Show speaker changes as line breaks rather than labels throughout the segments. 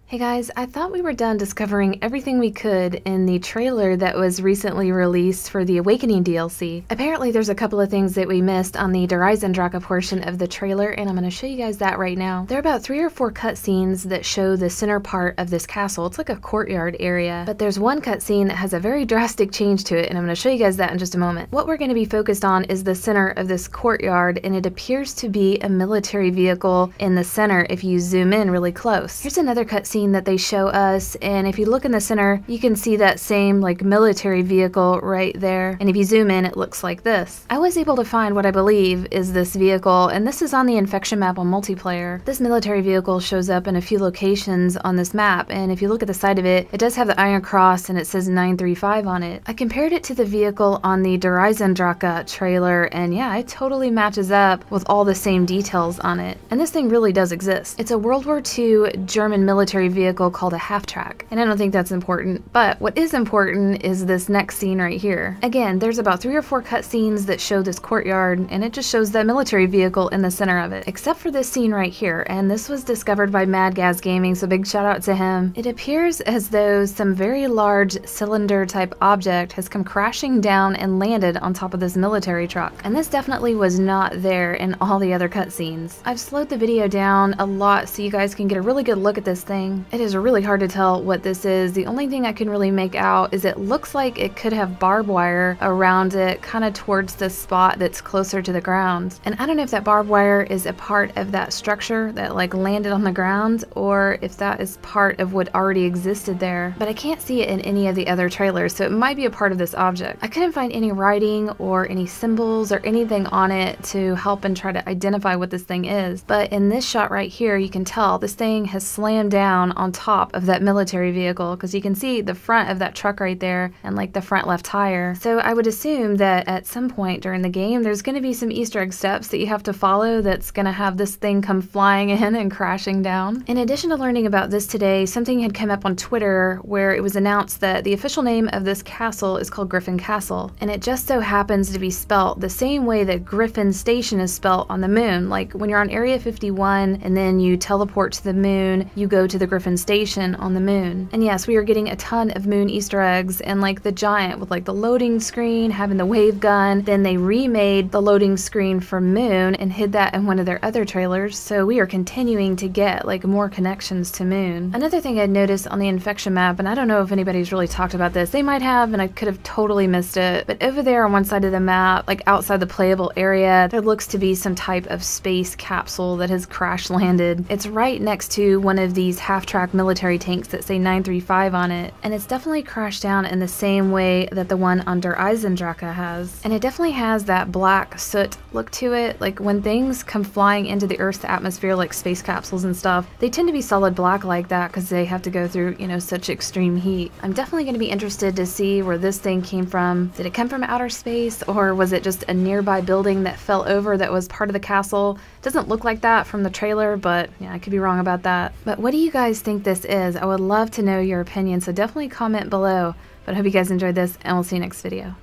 Hey guys, I thought we were done discovering everything we could in the trailer that was recently released for the Awakening DLC. Apparently there's a couple of things that we missed on the EISENDRACHE portion of the trailer, and I'm going to show you guys that right now. There are about 3 or 4 cutscenes that show the center part of this castle. It's like a courtyard area, but there's one cutscene that has a very drastic change to it, and I'm going to show you guys that in just a moment. What we're going to be focused on is the center of this courtyard, and it appears to be a military vehicle in the center if you zoom in really close. Here's another cutscene that they show us, and if you look in the center you can see that same like military vehicle right there, and if you zoom in it looks like this. I was able to find what I believe is this vehicle, and this is on the infection map on multiplayer. This military vehicle shows up in a few locations on this map, and if you look at the side of it, it does have the iron cross and it says 935 on it. I compared it to the vehicle on the EISENDRACHE trailer, and yeah, it totally matches up with all the same details on it. And this thing really does exist. It's a World War II German military vehicle called a half-track, and I don't think that's important, but what is important is this next scene right here. Again, there's about 3 or 4 cutscenes that show this courtyard, and it just shows that military vehicle in the center of it, except for this scene right here, and this was discovered by MadGaz Gaming, so big shout out to him. It appears as though some very large cylinder type object has come crashing down and landed on top of this military truck, and this definitely was not there in all the other cutscenes. I've slowed the video down a lot so you guys can get a really good look at this thing. It is really hard to tell what this is. The only thing I can really make out is it looks like it could have barbed wire around it, kind of towards the spot that's closer to the ground. And I don't know if that barbed wire is a part of that structure that like landed on the ground, or if that is part of what already existed there, but I can't see it in any of the other trailers, so it might be a part of this object. I couldn't find any writing or any symbols or anything on it to help and try to identify what this thing is, but in this shot right here you can tell this thing has slammed down on top of that military vehicle, because you can see the front of that truck right there and like the front left tire. So I would assume that at some point during the game there's going to be some Easter egg steps that you have to follow that's going to have this thing come flying in and crashing down. In addition to learning about this today, something had come up on Twitter where it was announced that the official name of this castle is called Griffin Castle, and it just so happens to be spelt the same way that Griffin Station is spelt on the moon. Like when you're on Area 51 and then you teleport to the moon, you go to the Griffin Station on the moon. And yes, we are getting a ton of moon Easter eggs, and like the giant with like the loading screen having the wave gun, then they remade the loading screen for moon and hid that in one of their other trailers, so we are continuing to get like more connections to moon. Another thing I'd noticed on the infection map, and I don't know if anybody's really talked about this, they might have and I could have totally missed it, but over there on one side of the map, like outside the playable area, there looks to be some type of space capsule that has crash landed. It's right next to one of these half-track military tanks that say 935 on it, and it's definitely crashed down in the same way that the one under EISENDRACHE has, and it definitely has that black soot look to it. Like when things come flying into the Earth's atmosphere like space capsules and stuff, they tend to be solid black like that because they have to go through, you know, such extreme heat. I'm definitely going to be interested to see where this thing came from. Did it come from outer space, or was it just a nearby building that fell over that was part of the castle? Doesn't look like that from the trailer, but yeah, I could be wrong about that. But what do you guys think this is? I would love to know your opinion, so definitely comment below. But I hope you guys enjoyed this, and we'll see you next video.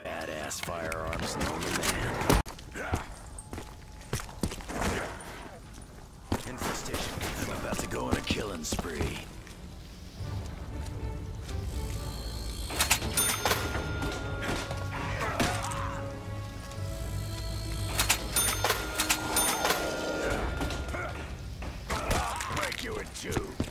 Badass firearms known to man. Infestation. I'm about to go on a killing spree. Break you in two.